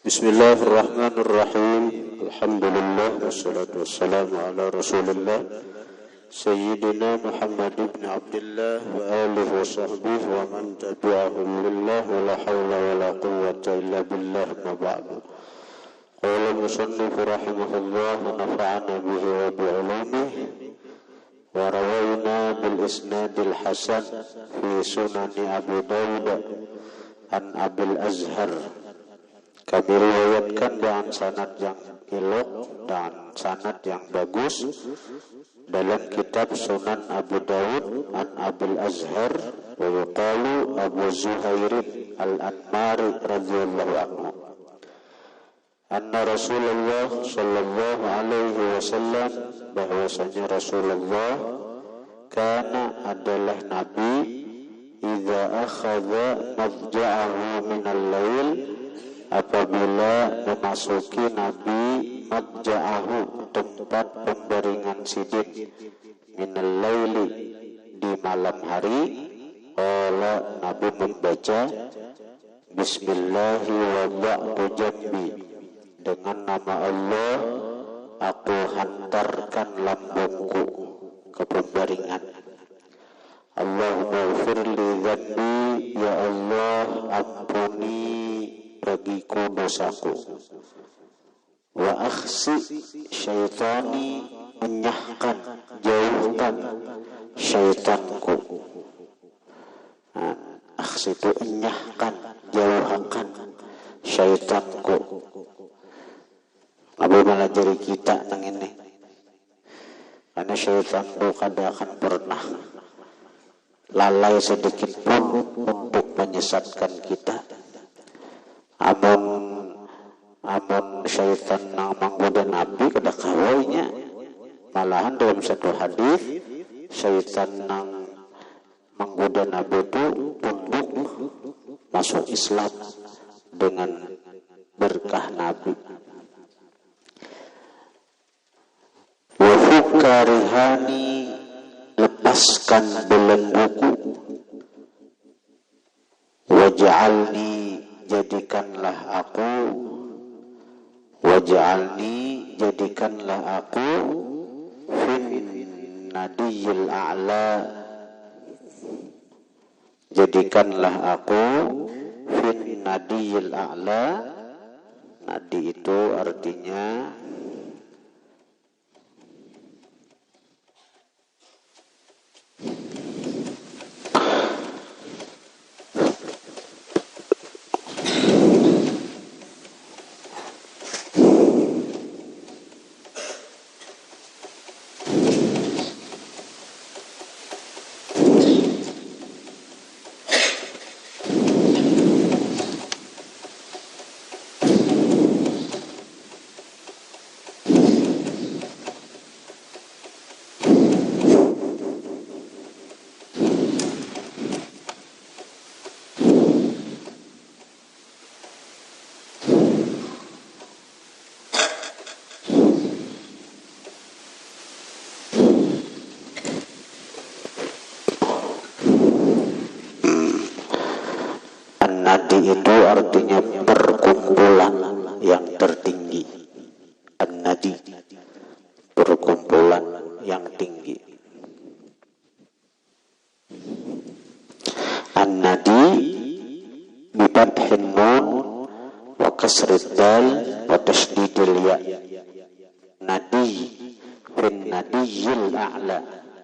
Bismillahirrahmanirrahim. Alhamdulillah wassalatu wassalamu ala Rasulillah Sayyidina Muhammad ibn Abdullah wa alihi wa sahbihi wa man tabi'ahum lillah wa la hawla wa la quwwata illa billah ma ba'du. Qala musannif rahimahullah wa nafa'ana bihi wa bi'ulumihi wa rawayna bil isnadil hasan fi sunani Abu Dawud an Abil Azhar. Kami riwayatkan dengan sanad yang elok dan sanad yang bagus dalam kitab Sunan Abu Dawud an Abil Azhar wa yuqalu Abu Zuhair al-Anmari radhiyallahu anhu anna Rasulullah sallallahu alaihi wasallam, bahwasanya Rasulullah kana adalah Nabi idza akhadha madja'ahu minal lail, apabila memasuki Nabi madja'ahu tempat pembaringan sidin minal laili di malam hari, qala Nabi membaca Bismillahi wada'tu jambi, dengan nama Allah aku hantarkan lambungku ke pembaringan. Allahumma ghfirli dzambi, ya Allah ampuni bagiku dosaku. Wa akhsi syaitani, enyahkan, jauhkan syaitanku. Akhsi itu enyahkan, jauhkan syaitanku. Nabi melajari kita tentang ini, karena syaitan itu kadang akan pernah lalai sedikit pun untuk menyesatkan kita. Amun syaitan nang manggoda Nabi kada kawainya. Malahan dalam satu hadis syaitan nang manggoda Nabi itu tunduk masuk Islam dengan berkah Nabi. Wa fukarihani, lepaskan belengguku. Waj'alni, jadikanlah aku, waj'alni, jadikanlah aku fin nadiyil a'la, jadikanlah aku fin nadiyil a'la. Nadi itu artinya Nadi itu artinya perkumpulan yang tertinggi. An-nadi, perkumpulan yang tinggi. An-nadi bi fathin nun wa kasrid dal wa tasydidil ya. Nadi fin nadiyil a'la.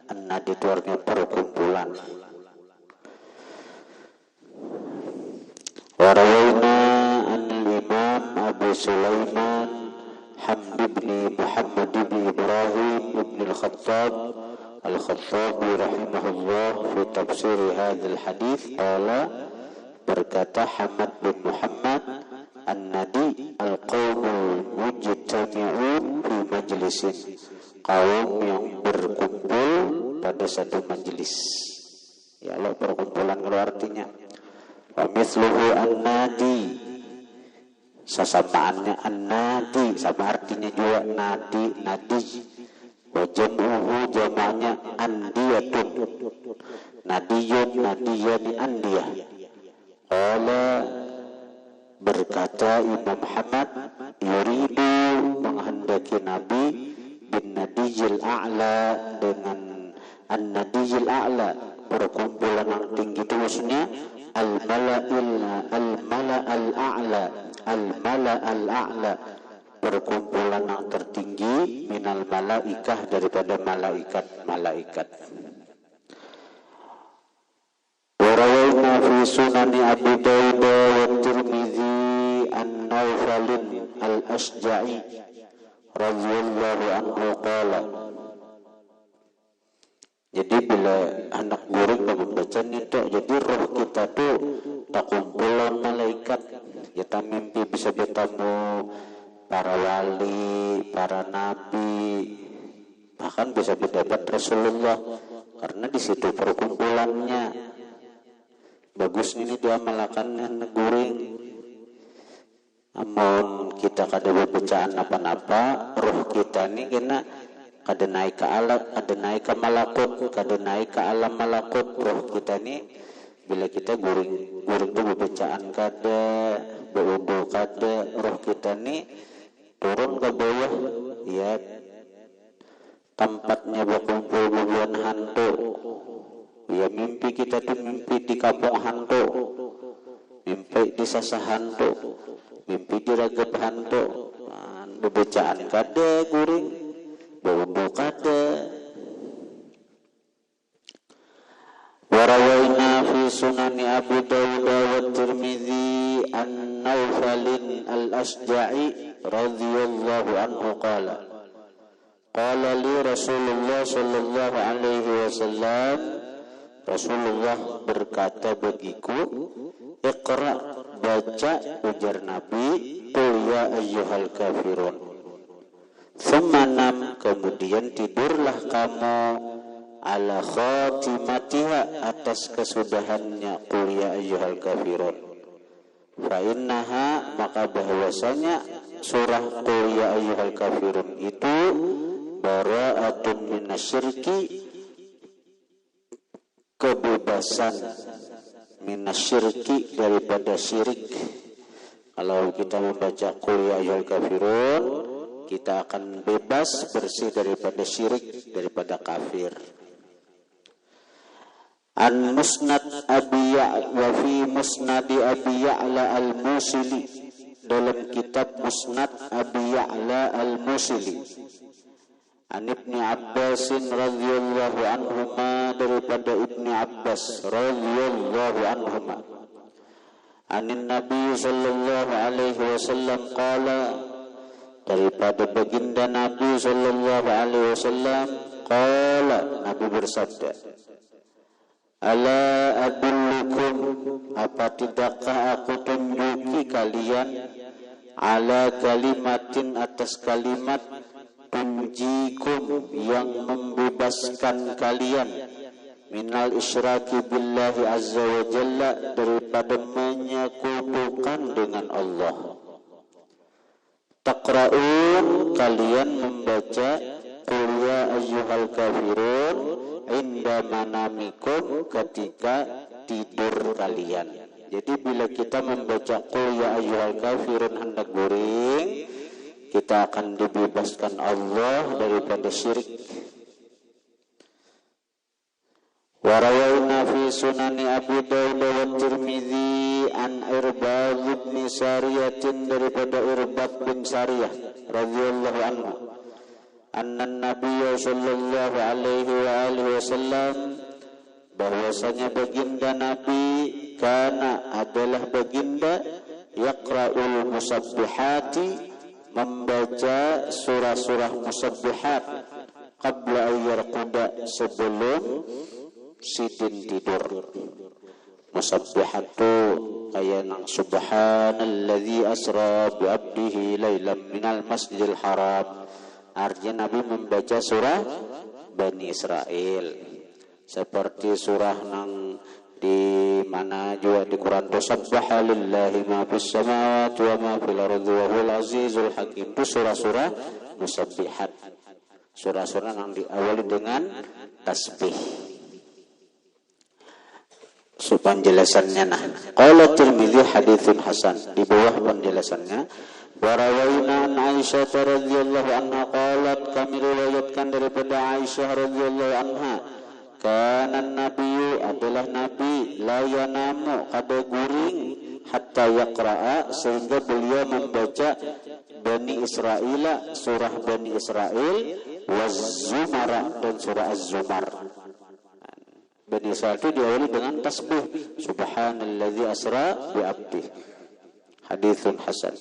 An-nadi itu artinya perkumpulan. Warawayna an-imam Abu Sulaiman Hamd ibn Muhammad ibn Ibrahim ibn al-Khattab al-Khattabi rahimahullah fi tafsir hadhal hadith qala, berkata Hamad bin Muhammad, an-nadi al-qawmul mujtami'un fi majlisin, kaum yang berkumpul pada satu majlis. Ya Allah, perkumpulan kalau artinya. Wa mithluhu an-nadi, sesamaannya an-nadi sama artinya juga nadi, nadi. Wa jam'uhu, jamanya andiyatun, nadiyun, nadiyani, andiyah. Qala Berkata Imam Ahmad, yuridu menghendaki Nabi bin nadijil a'la dengan an-nadijil a'la, perkumpulan yang tinggi itu maksudnya al-mala al-a'la, perkumpulan yang tertinggi minal malaikah, daripada malaikat. Warawayna fi sunani Abi Dawud wa Tirmidzi an-Nawfalin al-Asja'i radhiyallahu anhu qala. Jadi bila anak guring dan membacanya itu, jadi roh kita tuh tak kumpulan malaikat. Kita mimpi bisa bertemu para wali, para nabi, bahkan bisa berdapat Rasulullah, karena di situ perkumpulannya. Bagus ini dia malakannya anak guring. Namun kita kada berbacaan apa-apa, roh kita ini kena kada naik ke alam, kada naik ke malakut, kada naik ke alam malakut. Roh kita ini bila kita guring itu berbacaan kada, berwudu kada, roh kita ini turun ke bawah, ya tempatnya berkumpul bubuhan hantu. Ya mimpi kita tuh mimpi di kapok hantu, mimpi di sasa hantu, mimpi di ragap hantu. Berbacaan kada guring, berwudu kada. Warawayna fi sunani Abi Dawud wa Tirmidzi an-Nawfalin al-Asja'i radhiyallahu anhu qala li Rasulullah sallallahu alaihi wasallam, Rasulullah berkata bagiku, Iqra, baca, ujar Nabi, qul ya ayyuhal kafirun. Thumma kemudian tidurlah kamu, ala khatimatiha, atas kesudahannya qul ya ayyuhal kafirun. Fa innaha, maka bahwasanya surah qul ya ayyuhal kafirun itu bara'atun minasyirki, kebebasan, minasyirki, daripada syirik. Kalau kita membaca qul ya ayyuhal kafirun, kita akan bebas, bersih daripada syirik, daripada kafir. An musnad Abi Ya'la wa fi musnadi Abi Ya'la al-Musili, dalam kitab musnad Abi Ya'la al-Musili, an Ibni Abbas radhiyallahu anhuma, daripada Ibni Abbas radhiyallahu anhuma, anin Nabi sallallahu alaihi wasallam qala, daripada baginda Nabi sallallahu alaihi wasallam qala, Nabi bersabda, ala adullukum, apa tidakkah aku tunjuki kalian, ala kalimatin, atas kalimat, tunjikum, yang membebaskan kalian, minal isyraki billahi azza wa jalla, daripada menyekutukan dengan Allah. Taqra'un, kalian membaca qul ya ayyuhal kafirun inda manamikum, ketika tidur kalian. Jadi bila kita membaca qul ya ayyuhal kafirun hendak guring, kita akan dibebaskan Allah daripada syirik. Warawayna fi sunani Abi Dawud wa Tirmidzi an Irbad bin Sariyatin, daripada Irbad bin Sariyah radhiyallahu anhu, anna Nabiy sallallahu alaihi wa alihi wasallam, bahwasanya baginda Nabi, kana, adalah baginda, yaqra'ul musabbihati, membaca surah-surah musabbihat, qabla ayyarquda, sebelum sidin tidur. Musabbihat tu kayak nang subhanalladzi asra bi abdihi lailam minal masjidil haram. Artinya Nabi membaca surah Bani Israel, seperti surah nang di mana juga di Quran, tasabbaha lillahi ma fis samawati wa ma fil ardi wa huwal azizul hakim. Itu surah-surah musabbihat, surah-surah yang diawali dengan tasbih. penjelasannya nah. Qala Tirmidzi haditsun hasan, di bawah penjelasannya. Wa rawaina an Aisyah radhiyallahu anha qalat, kami riwayatkan daripada Aisyah radhiyallahu anha, kana nabiyyu adalah nabi la yanamu kada guring hatta yaqra'a sehingga beliau membaca Bani Israil, surah Bani Israil, waz-Zumar dan surah Az-Zumar. Bani Israil itu diawali dengan tasbih subhanalladzi asra bi 'abdihi. Haditsun hasan.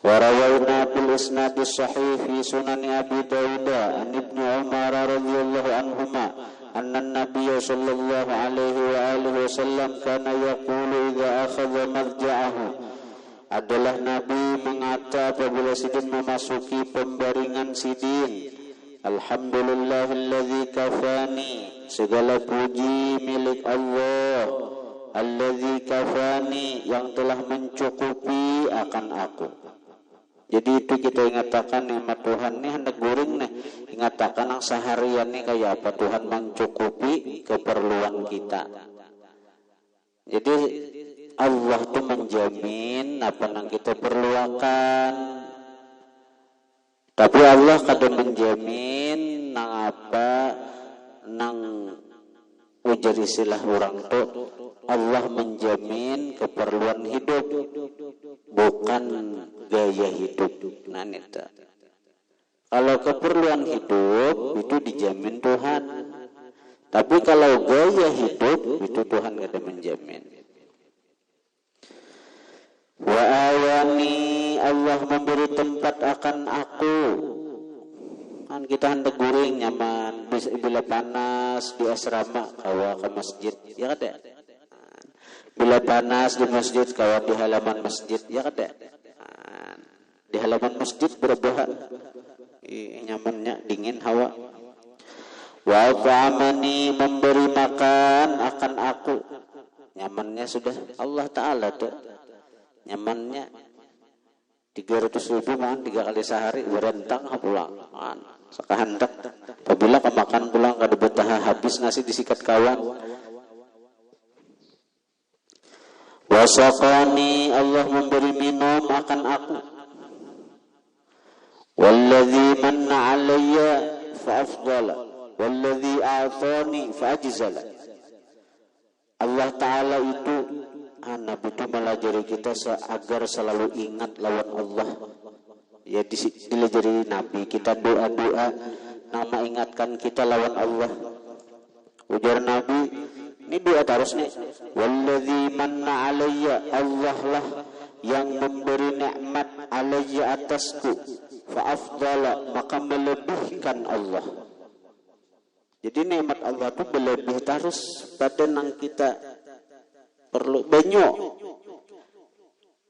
Wa rawaina bil isnad sahih fi sunan Abi Dawud an Ibnu Umar radhiyallahu anhuma anna an-nabiy sallallahu alaihi wa alihi wasallam kana yaqulu idza akhadha marja'ahu, adalah Nabi mengata apabila sidin memasuki pembaringan sidin, alhamdulillahilladzi kafani, segala puji milik Allah, alladzi kafani, yang telah mencukupi akan aku. Jadi itu kita ingatakan nikmat Tuhan nih hendak guring nih, ingatakan ang seharian nih kayak apa Tuhan mencukupi keperluan kita. Jadi Allah tuh menjamin apa yang kita perlukan. Tapi Allah kadang menjamin nang apa nang ujar istilah orang tuh, Allah menjamin keperluan hidup, bukan gaya hidup. Nah itu. Kalau keperluan hidup itu dijamin Tuhan. Tapi kalau gaya hidup itu Tuhan gak ada menjamin. Wa awani, Allah memberi tempat akan aku. Kan kita hendak guring nyaman, bila panas di asrama kawa ke masjid, ya kan? Bila panas di masjid kawa di halaman masjid, ya kan? Di halaman masjid berbahan, nyamannya dingin hawa. Wa ta'amani, memberi makan akan aku, nyamannya sudah Allah Ta'ala tuh, nyamannya 300.000 man 3 kali sehari berentang pulang sekahandak. Apabila kemakan pulang kada betah habis nasi disikat kawan. Wasaqani, Allah memberi minum akan aku. Walladzi manna alayya fa afdala walladzi a'tani fa ajzala. Allah Ta'ala itu Nabi itu melajari kita agar selalu ingat lawan Allah. Ya dilajari Nabi kita doa-doa nama ingatkan kita lawan Allah. Ujar Nabi, ini doa terus nih. Walladzi manna alayya, Allah lah yang memberi nikmat alayya atasku, fa afdala, maka melebihkan Allah. Jadi nikmat Allah itu berlebih terus pada nang kita perlu. Banyu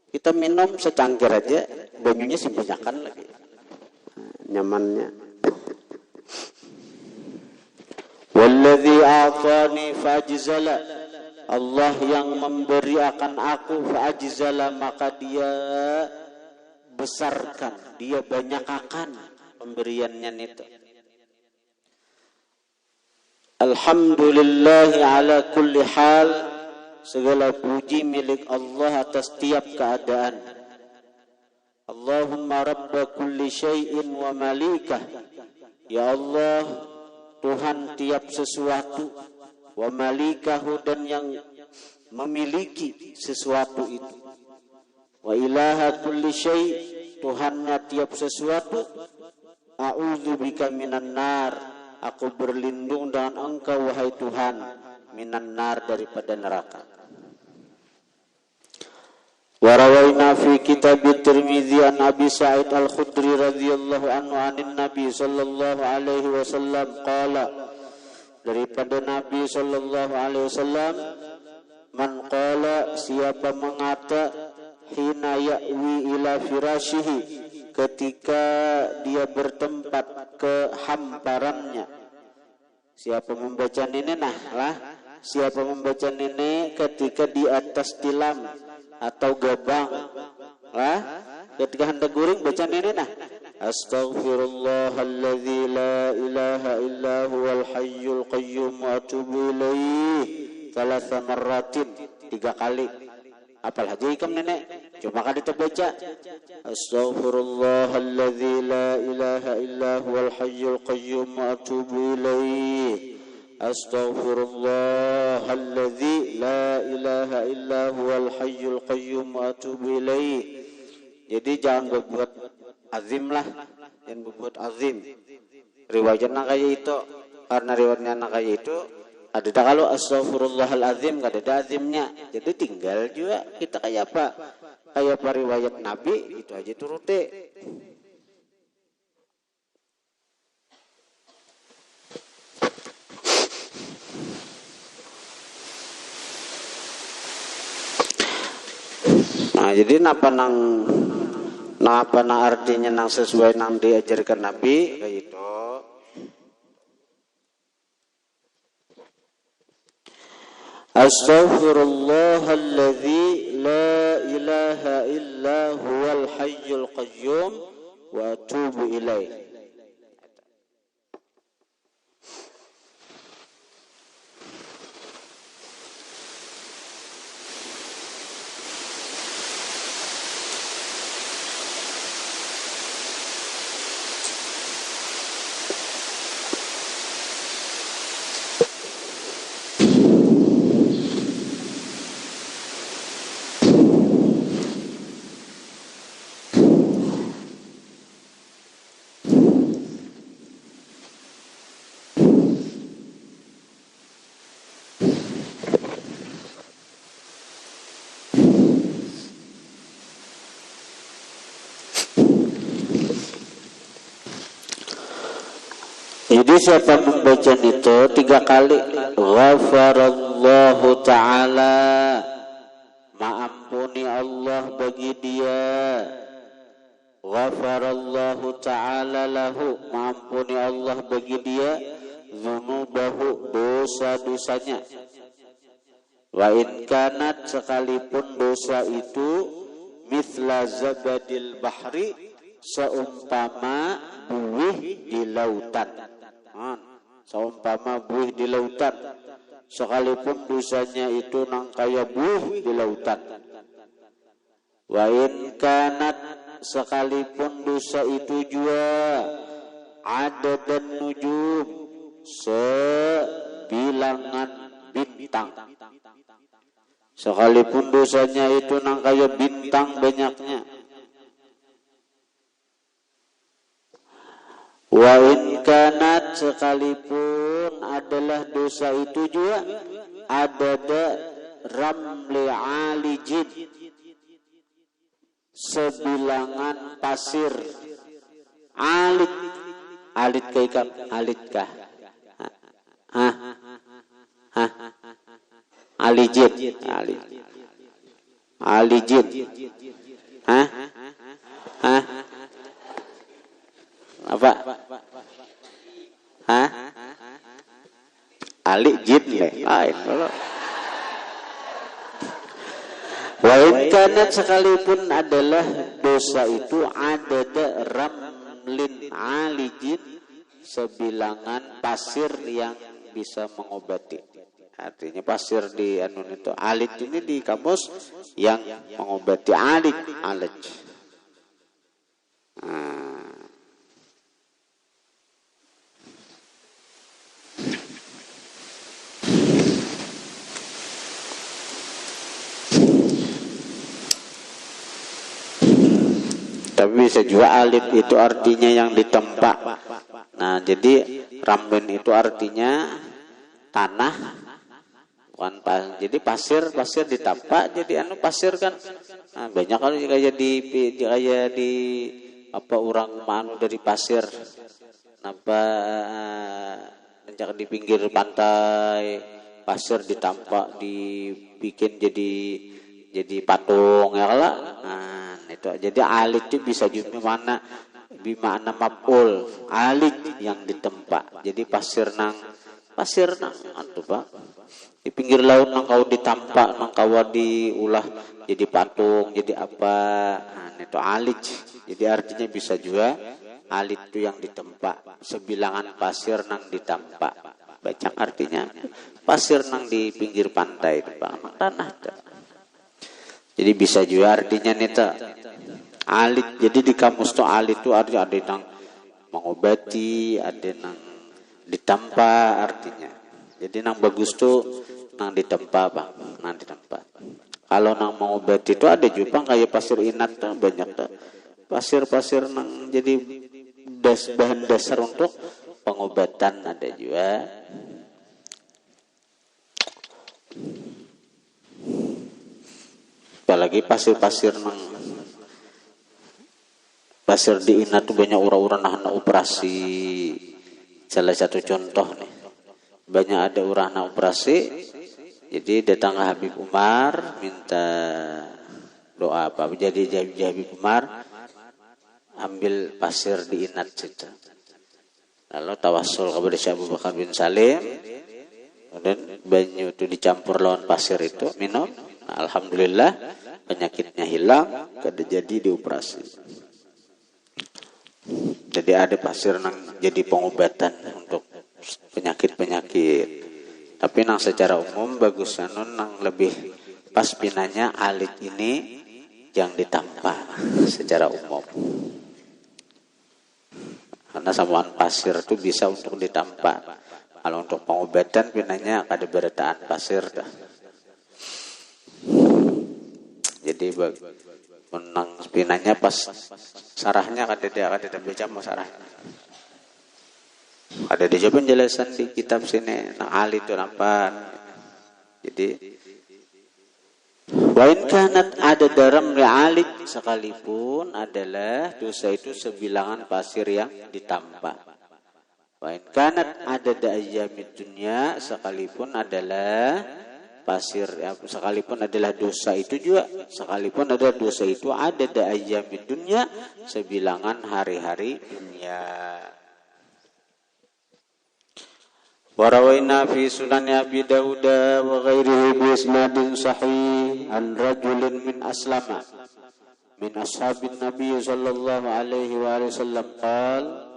kita minum secangkir aja, banyunya simpanyakan lagi, nyamannya. Walladzi a'tani fa'ajzala, Allah yang memberi akan aku, fa'ajzala, maka dia besarkan, dia banyakkan pemberiannya itu. Alhamdulillahi ala kulli hal, segala puji milik Allah atas tiap keadaan. Allahumma rabba kulli syai'in wa malikah, ya Allah Tuhan tiap sesuatu, wa malikahu, dan yang memiliki sesuatu itu, wa ilaha kulli syai', Tuhannya tiap sesuatu. A'udzu bika minan nar, aku berlindung dengan Engkau wahai Tuhan, minan nar, daripada neraka. Wa rawaina fi kitab Tirmidzi an Abi Sa'id Al-Khudri radhiyallahu anhu anin Nabi sallallahu alaihi wasallam qala, daripada Nabi sallallahu alaihi wasallam, man qala, siapa mengata, hina ya'wi ila firashihi, ketika dia bertempat ke hamparannya. Siapa membaca ini siapa membaca ini ketika di atas tilam atau gabang, ketika hendak guring baca ini astaghfirullahalladzi la ilaha illa huwal hayyul qayyum wa atubu ilaih, thalatha marratin 3 kali. Apal haji ikam nenek, cuma kan kita baca astaghfirullahalladzi la ilaha illa huwal hayyul qayyum wa atubu ilaih. Astaghfirullahalladzi la ilaha illa huwal hayyul qayyum wa atubu ilaih. Jadi jangan berbuat azim lah, jangan berbuat azim. Riwayatnya kayak itu, karena riwayatnya kayak itu ada kalau astaghfirullahalazim gak ada azimnya. Jadi tinggal juga kita kayak apa? Kayak apa riwayat Nabi itu aja turuti. Nah, jadi napa nang artinya nang sesuai nang diajarkan Nabi kayak itu. Astaghfirullahalladzi la ilaha illa huwal hayyul qayyum wa atubu ilaih. Jadi siapa membaca itu 3 kali, ghafarallahu ta'ala, maampuni Allah bagi dia. Ghafarallahu ta'ala lahu, maampuni Allah bagi dia. Dzunubahu, dosa-dosanya. Wa in kanat, sekalipun dosa itu mithla zabadil bahri, seumpama buih di lautan. Seumpama buih di lautan, sekalipun dosanya itu nang kaya buih di lautan. Wa in kanat, sekalipun dosa itu juga ada dan nujum, sebilangan bintang. Sekalipun dosanya itu nang kaya bintang banyaknya. Wa in kanat, sekalipun adalah dosa itu juga adada ramli alijin, sebilangan pasir. Alit, alit kaikam, alitkah? Alijin, alijin, apa? Ali jin lain. Wa in kanat, sekalipun adalah dosa itu adada ramlin alijin, sebilangan pasir yang bisa mengobati. Artinya pasir di anun itu, alit ini di kamus yang mengobati, alit, alaj. Tapi bisa juga alit itu artinya yang ditempa. Nah, jadi ramben itu artinya tanah, bukan jadi pasir ditampa. Jadi pasir kan, nah, banyak kali kayak di apa orang manu dari pasir, apa di pinggir pantai pasir ditampa, dibikin jadi patung ya lah. Nah, itu jadi alit itu bisa juga mana bimana maf'ul, alit yang ditempa. Jadi pasir nang antu Pak di pinggir laut nang kau ditampa, nang kau diulah jadi patung, jadi apa. Nah, itu alit. Jadi artinya bisa juga alit itu yang ditempa, sebilangan pasir nang ditampa. Bacang artinya pasir nang di pinggir pantai itu Pak, tanah. Jadi bisa juga artinya nita alit. Jadi di kamus tuh alit tuh ada nang mengobati, ada nang ditampa artinya. Jadi nang bagus tuh nang ditempa Bang, nang ditempa. Kalau nang mengobati itu ada juga kayak pasir inat tuh banyak tuh. Pasir-pasir nang jadi bahan dasar untuk pengobatan ada juga. Apalagi pasir-pasir nang pasir di inat tuh banyak orang-orang nah operasi. Salah satu contoh nih, banyak ada orang nah operasi. Jadi datang Habib Umar minta doa apa? Jadi Habib Umar ambil pasir di inat situ. Lalu tawassul kepada Syekh Abu Bakar bin Salim. Dan banyu itu dicampur lawan pasir itu minum. Nah, alhamdulillah penyakitnya hilang. Kada jadi dioperasi. Jadi ada pasir nang jadi pengobatan untuk penyakit-penyakit. Tapi nang secara umum bagusnya nang lebih pas pinanya alit ini yang ditampa secara umum. Karena samuan pasir itu bisa untuk ditampa. Kalau untuk pengobatan pinanya ada beretaan pasir dah. Jadi menang pinanya pas sarahnya kada baca mau sarahnya. Ada dia penjelasan di kitab sini nang alit itu nampak. Jadi wa in kanat ada daram alit sekalipun adalah dosa itu sebilangan pasir yang ditampa. Wa in kanat ada ayamid dunya sekalipun adalah pasir ya, sekalipun adalah dosa itu juga sekalipun adalah dosa itu ada ayamid dunya sebilangan hari-hari dunia. Warawaina fi sunan Abi Dawud wa ghairihi bi isnadin sahih an rajulin min aslama min ashabin Nabi sallallahu alaihi wasallam qala,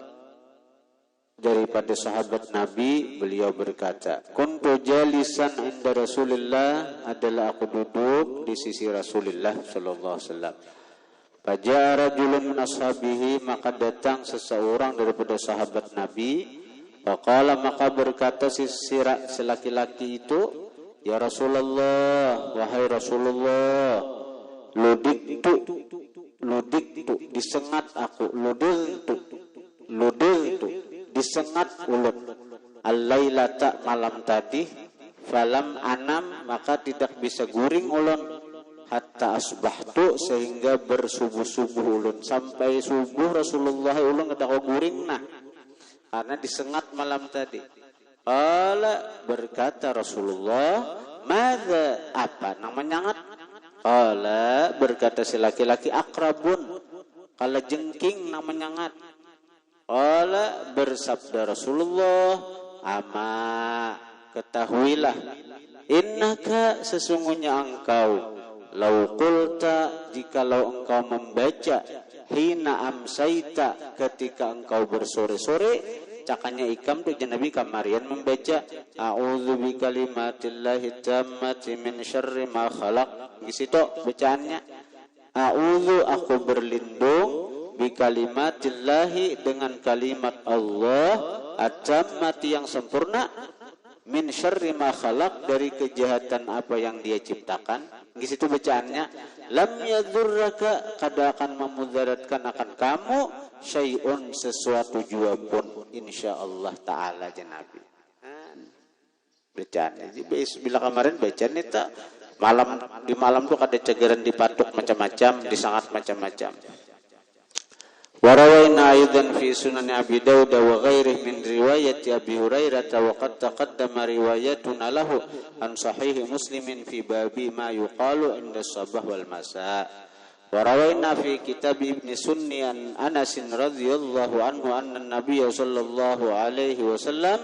daripada sahabat Nabi beliau berkata, kuntu jalisan inda Rasulillah, adalah aku duduk di sisi Rasulullah sallallahu alaihi wasallam. Faja'a rajulun min ashabihi, maka datang seseorang daripada sahabat Nabi. Faqala, maka berkata si laki-laki itu, ya Rasulullah, wahai Rasulullah, ludiktu, disengat aku, ludiltu, disengat ulut, al-lailata, malam tadi, falam anam, maka tidak bisa guring ulun, hatta asbahtu, sehingga bersubuh-subuh ulun, sampai subuh Rasulullah ulun kata kau guring nah. Karena disengat malam tadi. Qala, berkata Rasulullah, madza, apa namanya ngat? Qala, berkata si laki-laki, akrabun, kala jengking namanya ngat. Qala, bersabda Rasulullah, ama, ketahuilah, innaka, sesungguhnya engkau, lau qulta, jikalau engkau membaca, hina amsaita, ketika engkau bersore-sore, cakanya ikam tu Nabi kamarian membaca a'udzu bikalimatillahi tammati min syarri ma khalaq. Di situ bacaannya a'udzu, aku berlindung, bikalimatillahi, dengan kalimat Allah, at-tammati, yang sempurna, min syarri ma khalaq, dari kejahatan apa yang dia ciptakan. Di situ bacaannya lam yadzurraka, kada akan memudaratkan akan kamu, syai'un, sesuatu jua pun, insyaallah taala Nabi. Bacaannya bila kemarin bacaan itu malam, di malam tuh ada cegeran dipatuk macam-macam, disangat macam-macam. Warawaina aidan fi sunan Abi Dawud wa ghairihi min riwayat Abi Hurairah wa qad taqaddama riwayatun lahu an sahih Muslimin fi babi ma yuqalu inda sabah wal masa. Warawaina fi kitab Ibn Sunni an Anas radhiyallahu anhu anna Nabiy sallallahu alaihi wasallam,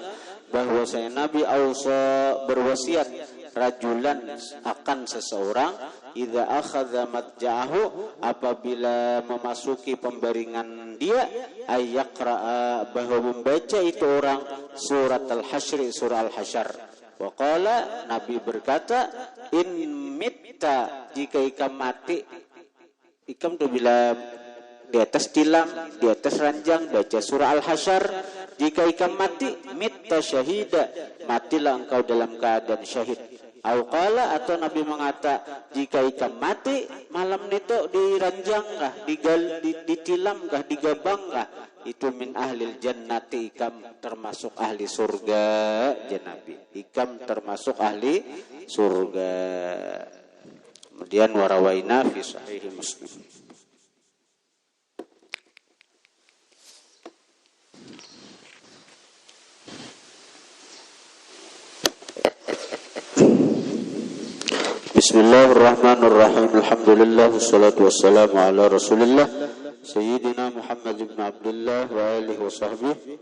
bahwasanya Nabi ausa berwasiat rajulan akan seseorang idza akhadha matja'ahu apabila memasuki pembaringan dia ayyaqra'a bahwa membaca itu orang surat al-hasyr surah al-hasyr. Wa qala Nabi berkata in mitta jika ikam mati ikam tu bila di atas tilam, di atas ranjang baca surah Al-Hasyr. Jika ikam mati, mitta syahida, matilah engkau dalam keadaan syahid. Au qala atau Nabi mengata, jika ikam mati malam itu di ranjang kah, di tilam kah, di gabang kah, itu min ahlil jannati ikam termasuk ahli surga. Ya Nabi, ikam termasuk ahli surga. Kemudian warawaina fi sahih Muslim. Bismillahirrahmanirrahim. Alhamdulillah wassalatu wassalamu ala Rasulillah Sayyidina Muhammad ibn Abdullah wa alihi wa sahbihi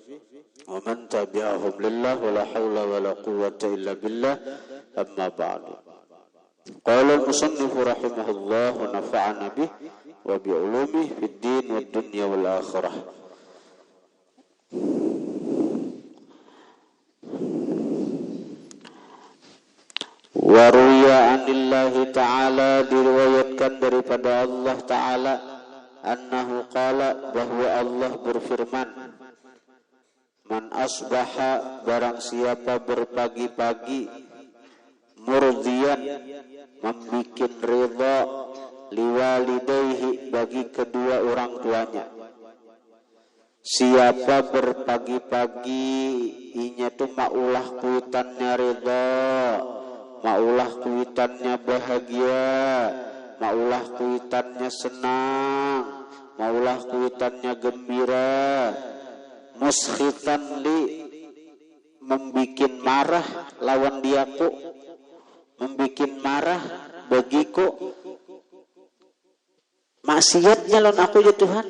wa man tabi'ahum lillah wa la hawla wa la quwwata illa billah amma ba'du. Qala al-musannif rahimahullah wa nafa'ana bih wa bi'ulumihi fid din wad dunya wal akhirah. Waruya anillahi ta'ala diriwayatkan daripada Allah ta'ala annahu qala bahwa Allah berfirman man asbaha barang siapa berpagi-pagi murdiyan membikin ridha liwalidayhi bagi kedua orang tuanya. Siapa berpagi-pagi inya tu maulah kuitannya ridha, maulah kuitannya bahagia, maulah kuitannya senang, maulah kuitannya gembira. Muskhitan li membikin marah lawan diaku, membikin marah bagiku. Maksiatnya lawan aku ya Tuhan.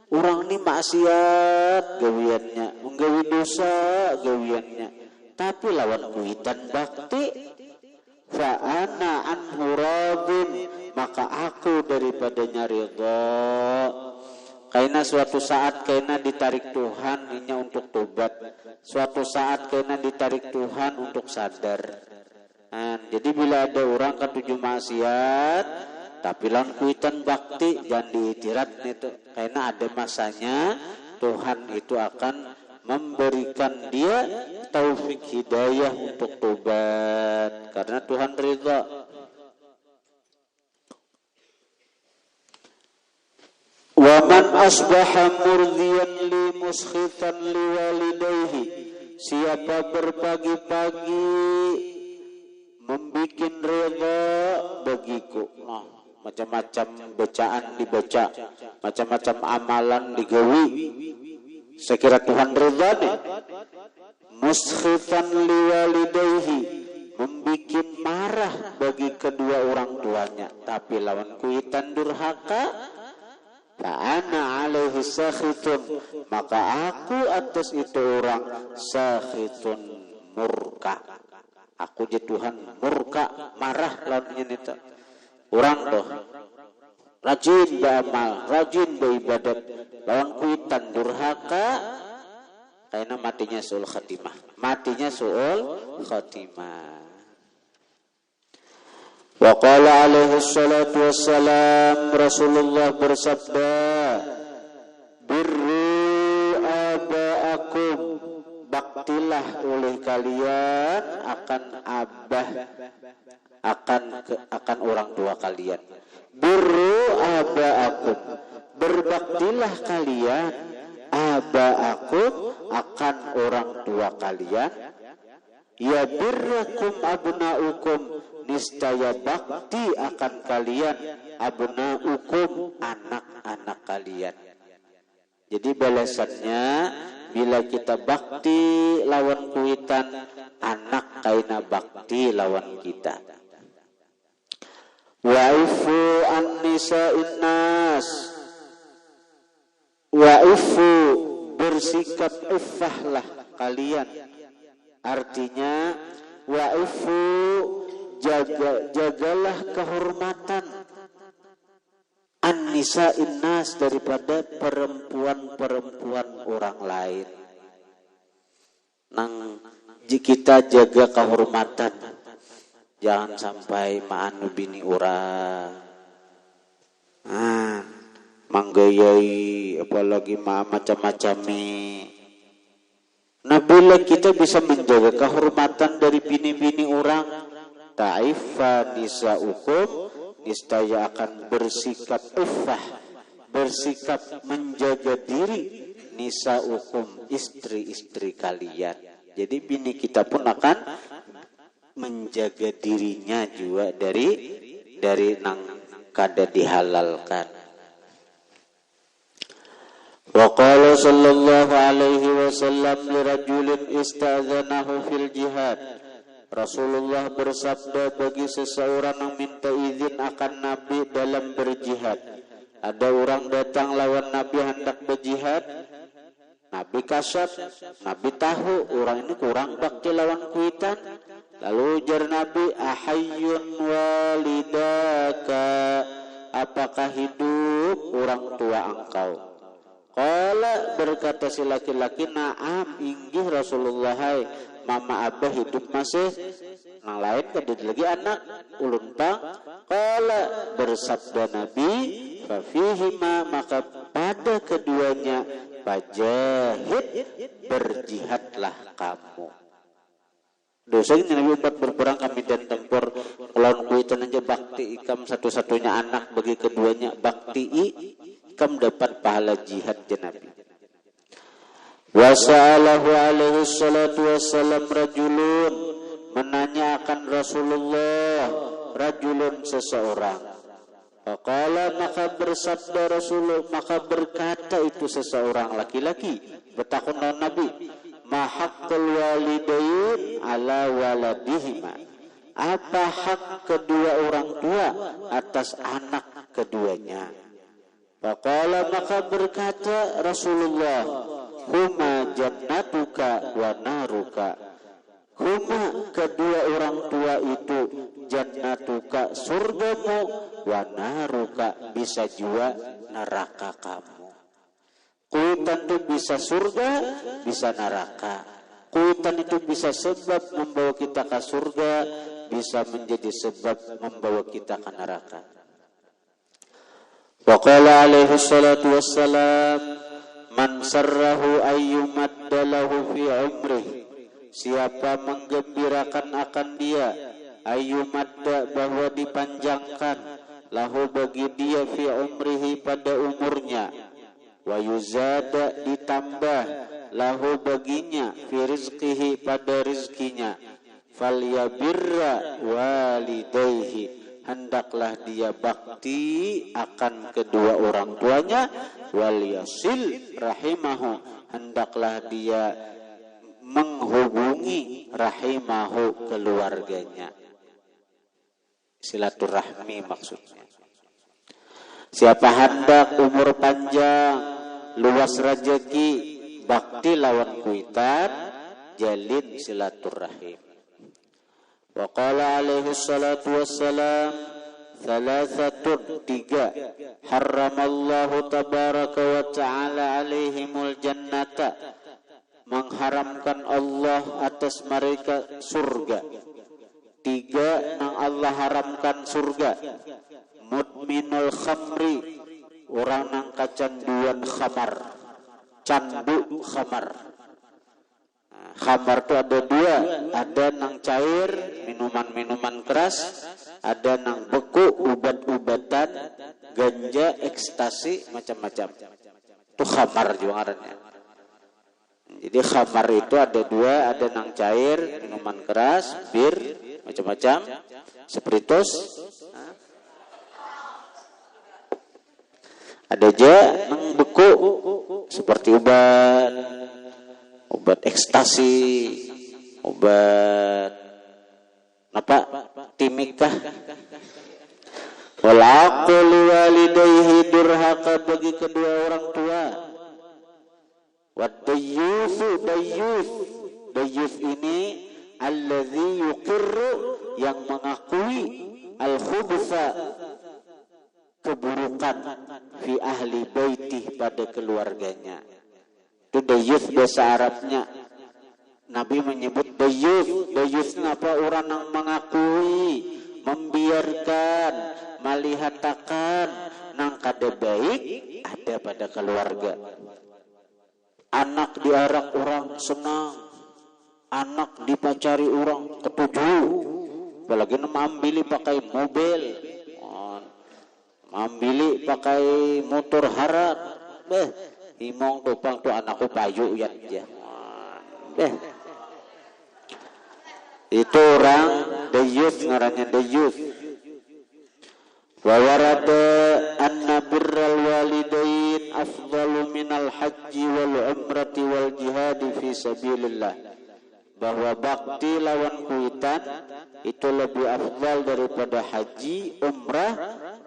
Orang ni maksiat gawiannya, menggawi dosa gawiannya. Tapi lawan kuitan bakti fa ana anhu radin maka aku daripadanya ridha. Kaina suatu saat kaina ditarik Tuhan inya untuk tobat, suatu saat kaina ditarik Tuhan untuk sadar. Jadi bila ada orang ketujuh maksiat tapi lan kuitan bakti jangan diitirat itu, karena ada masanya Tuhan itu akan memberikan dia taufik hidayah untuk tobat karena Tuhan ridha. Wa man asbaha murdiyan li muskhitan li walidayhi, siapa berpagi-pagi membikin ridha bagiku. Macam-macam bacaan dibaca, macam-macam amalan digawi, sekira Tuhan ridha nih. Muskhifan liwalidayhi, membikin marah bagi kedua orang tuanya, tapi lawan kuitan durhaka. Fa'ana alaihi sakhitun, maka aku atas itu orang sakhitun murka. Aku je Tuhan murka, marah lawannya itu. Orang tuh rajin beramal, rajin beribadat, lawan kuitan durhaka, karena matinya su'ul khatimah. Matinya su'ul khatimah. Wa qala alaihi salatu wassalam, Rasulullah bersabda, birru aba'akum, baktilah oleh kalian akan abah, akan orang tua kalian. Birru aba'akum, berbaktilah kalian aba'akum akan orang tua kalian. Ya birrakum abna'ukum, niscaya bakti akan kalian abna'ukum anak-anak kalian. Jadi balasannya bila kita bakti lawan kuitan, anak kaina bakti lawan kita. Wa'ifu an-nisa'in nas, wa'ifu bersikap iffahlah kalian. Artinya wa'ifu jagalah kehormatan an-nisa'in nas daripada perempuan-perempuan orang lain. Nang kita jaga kehormatan, jangan sampai maanu bini orang. Manggayai apalagi macam-macam nih. Nah, bila kita bisa menjaga kehormatan dari bini-bini orang, ta'ifa nisa'ukum, niscaya akan bersikap iffah, bersikap menjaga diri nisa'ukum, istri-istri kalian. Jadi bini kita pun akan menjaga dirinya juga dari nang kada dihalalkan. Wa qala sallallahu alaihi wasallam li rajulin ista'dzanahu fil jihad. Rasulullah bersabda bagi seseorang yang minta izin akan Nabi dalam berjihad. Ada orang datang lawan Nabi hendak berjihad. Nabi kasat, Nabi tahu orang ini kurang bakti lawan kuitan. Lalu ujar Nabi, ahayyun walidaka, apakah hidup orang tua engkau? Qala, berkata si laki-laki, na'am, inggih Rasulullah, hai, mama abah hidup masih. Yang lain kan lagi anak ulun pang. Qala, bersabda Nabi, fafihima, maka pada keduanya fajahid, berjihadlah kamu. Dosa ini Nabi umat berperang kami dan tempur melawan kuitan aja bakti ikam satu-satunya anak bagi keduanya bakti ikam dapat pahala jihad ya Nabi. Wasa'alahu alaihi salatu wassalam rajulun, menanya akan Rasulullah rajulun seseorang. Faqala, maka bersabda Rasulullah, maka berkata itu seseorang laki-laki bertakun Nabi, ma haqqul walidain ala waladihima, apa hak kedua orang tua atas anak keduanya? Faqala, maka berkata Rasulullah, huma jannatuka wa naruka, huma kedua orang tua itu jannatuka surgamu, wa naruka bisa juga neraka kamu. Kuitan itu bisa surga, bisa neraka. Kuitan itu bisa sebab membawa kita ke surga, bisa menjadi sebab membawa kita ke neraka. Wa qala alaihi salatu wassalam, man sarrahu ayyumaddalahu fi umrihi, siapa menggembirakan akan dia, ayyumadda, bahwa dipanjangkan, lahu bagi dia, fi umrihi pada umurnya, wa yuzada, ditambah, lahu baginya, fi rizqihi pada rizkinya, falyabirra walidayhi, hendaklah dia bakti akan kedua orang tuanya, wal yasil rahimahu, hendaklah dia menghubungi rahimahu, keluarganya. Silaturahmi maksudnya. Siapa hendak umur panjang, luas rezeki, bakti lawan kuitan, jalin silaturahim. Wa qala alaihi salatu wassalam, thalathatun, tiga, haramallahu tabaraka wa ta'ala alaihimul jannata, mengharamkan Allah atas mereka surga. Tiga, yang Allah haramkan surga. Mudminul khamri, orang nang kecanduan khamar, candu khamar. Khamar itu ada dua, ada nang cair, minuman-minuman keras, ada nang beku, ubat-ubatan, ganja, ekstasi, macam-macam. Itu khamar juga ngarannya. Jadi khamar itu ada dua, ada nang cair, minuman keras, bir, macam-macam, spiritus, ada aja nang beku seperti obat ekstasi, obat apa, timikah. Walaqul walidayhi, durhaka bagi kedua orang tua. Wadayyuth ini alladzi yuqirru, yang mengakui al-khubutha, keburukan, fi ahli baitih, pada keluarganya. Itu dayus bahasa Arabnya. Nabi menyebut dayus. Dayus apa? Orang yang mengakui, membiarkan, malihatakan nang kada baik ada pada keluarga. Anak diarak orang senang, anak dipacari orang ketuju, apalagi mambili pakai mobil, mambili pakai motor harat, himong topang tu anakku payu ya. Itu orang dayus, ngarannya dayus. Wa warada anna birral walidain afdalu minal haji wal umrati wal jihadi fi sabilillah, bahwa bakti lawan kuitan itu lebih afdal daripada haji, umrah,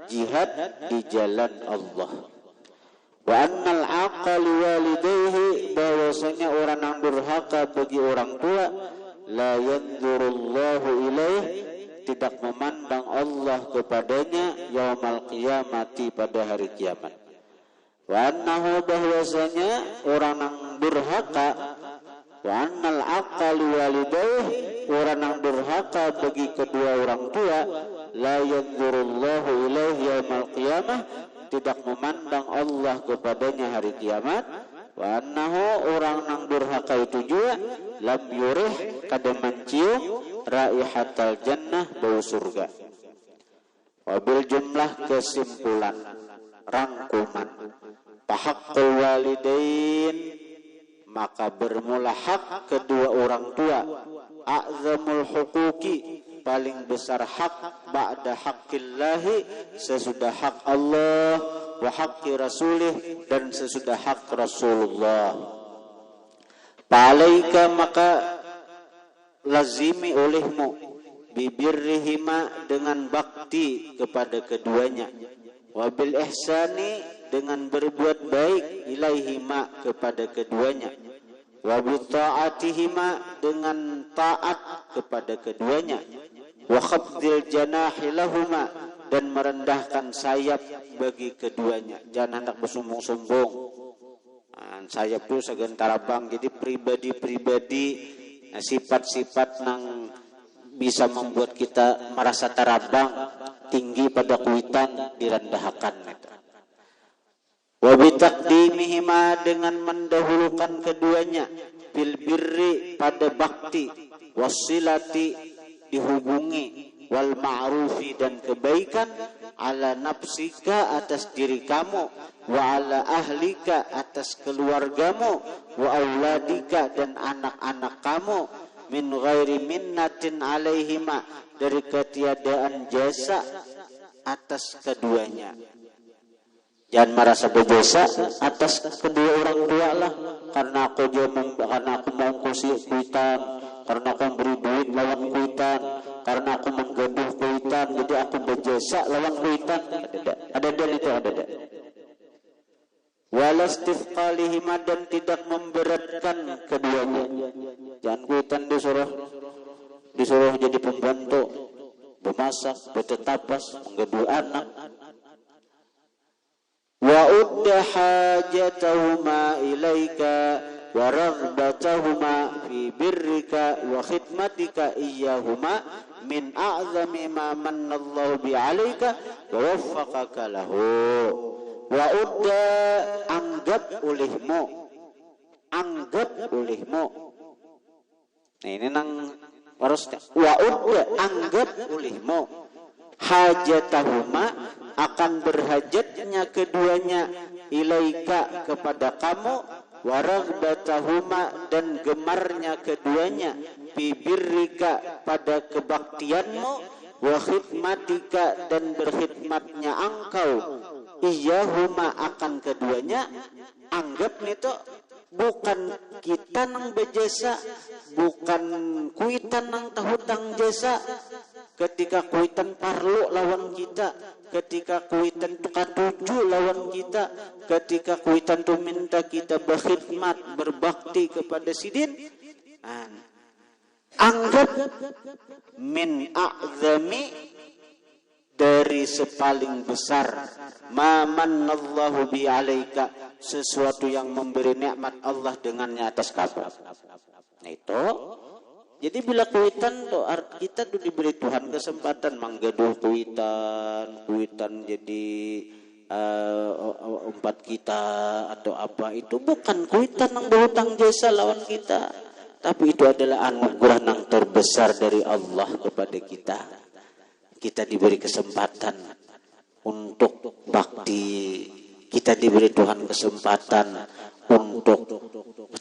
jihad di jalan Allah. Wa annal aqal walidayhi, bahwasanya orang yang durhaka bagi orang tua, la yanzurullahu ilaih, tidak memandang Allah kepadanya, yaumal qiyamati, pada hari kiamat. Wa annahu, bahwasanya orang yang durhaka, wa annal aqal walidayhi, orang yang durhaka bagi kedua orang tua, la yanzurullahu ilaih yaumal qiyamah, tidak memandang Allah kepadanya hari kiamat. Wa annahu, orang yang durhaka itu juga, lam yurih, kada mencium raihatal jannah, bau surga. Wabil jumlah, kesimpulan, rangkuman, fahaqqul walidain, maka bermula hak kedua orang tua, a'zamul huquqi, paling besar hak, ba'da haqqillahi, sesudah hak Allah, wa haqqi rasulih, dan sesudah hak Rasulullah. Palaika, maka lazimi olehmu, bibirrihima, dengan bakti kepada keduanya, wabil ihsani, dengan berbuat baik, ilaihima, kepada keduanya, wabil ta'atihima, dengan taat kepada keduanya, wa khafdil janahi lahuma, dan merendahkan sayap bagi keduanya. Jangan hendak bersombong-sombong. Sayap itu segantara bang, jadi pribadi-pribadi, sifat-sifat yang bisa membuat kita merasa tarabang, tinggi pada kuitan, direndahkan. Wa bitaqdimihima, dengan mendahulukan keduanya, bil birri, pada bakti, wasilati, dihubungi, wal ma'rufi, dan kebaikan, ala nafsika, atas diri kamu, wa ala ahlika, atas keluargamu, wa auladika, dan anak-anak kamu, min ghairi minnatin alaihima, dari ketiadaan jasa atas keduanya. Jangan merasa berjasa atas kedua orang tua lah, karena aku mau kuitan, karena aku beri duit lawan kuitan, karena aku menggaduh kuitan, jadi aku berjasa lawan kuitan. Ada itu ada. Walastifqalihima, dan tidak memberatkan keduanya. Jangan kuitan disuruh jadi pembantu, memasak, bertetapas, menggaduh anak. Wa udda hajatahuma ilaika wa raghbatahuma fi birrika wa khidmatika iyyahuma min a'zami ma manallahu bi 'alaika wa waffaqaka lahu. Wa udda, anggap olehmu. Nah ini nang harusnya. Wa udda, anggap olehmu, hajatahuma, akan berhajatnya keduanya, ilaika, kepada kamu, waraghbatahuma, dan gemarnya keduanya, bibirrika, pada kebaktianmu, wa khidmatika, dan berkhidmatnya engkau, iyahuma, akan keduanya. Anggap itu bukan kita nang berjasa, bukan kuitan nang tahutang jasa. Ketika kuitan parlo lawan kita, ketika kuitan tu katuju lawan kita, ketika kuitan tu minta kita berkhidmat, berbakti kepada sidin, anggap min a'zami, dari sepaling besar, ma mannallahu bi 'alaika, sesuatu yang memberi nikmat Allah dengannya atas kamu. Nah itu, jadi bila kuitan tuh kita tuh diberi Tuhan kesempatan manggaduh kuitan jadi umpat kita atau apa, itu bukan kuitan yang berhutang jasa lawan kita, tapi itu adalah anugerah yang terbesar dari Allah kepada kita. Kita diberi kesempatan untuk bakti, kita diberi Tuhan kesempatan untuk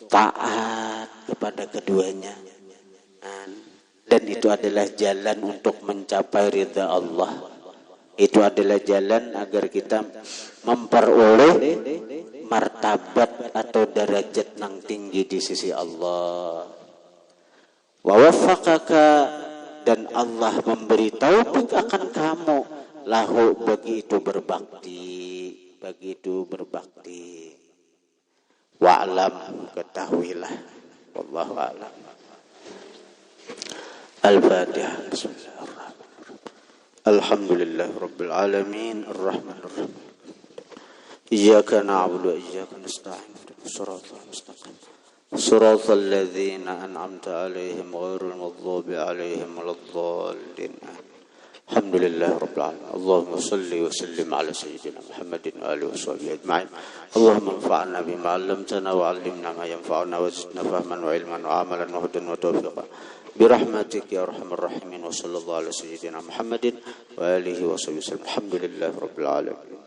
taat kepada keduanya, dan itu adalah jalan untuk mencapai ridha Allah. Itu adalah jalan agar kita memperoleh martabat atau derajat yang tinggi di sisi Allah. Wa waffaqaka, dan Allah memberi taufik akan kamu, lahu, bagi itu berbakti, wa'lam, ketahuilah, wallahu a'lam. Al-Fatihah. Bismillahirrahmanirrahim. Alhamdulillah rabbil alamin, arrahmanir rahim. Iyyaka na'budu wa iyyaka nasta'in, shiratal mustaqim, shiratal ladzina an'amta 'alaihim ghairil maghdubi 'alaihim waladdallin. Alhamdulillah rabbil alamin. Allahumma shalli wa sallim ala sayyidina Muhammadin wa alihi washabbihi ajma'in. Allahumma anfa'na bima 'allamtana wa 'allimna ma yanfa'una wa zidna fahman wa ilman wa 'amalan wa hudan wa tawfiqan. Birahmatik ya arhamar rahimin, wa sallallahu ala sayyidina Muhammadin wa alihi washabbihi wasallam. Alhamdulillah rabbil alamin.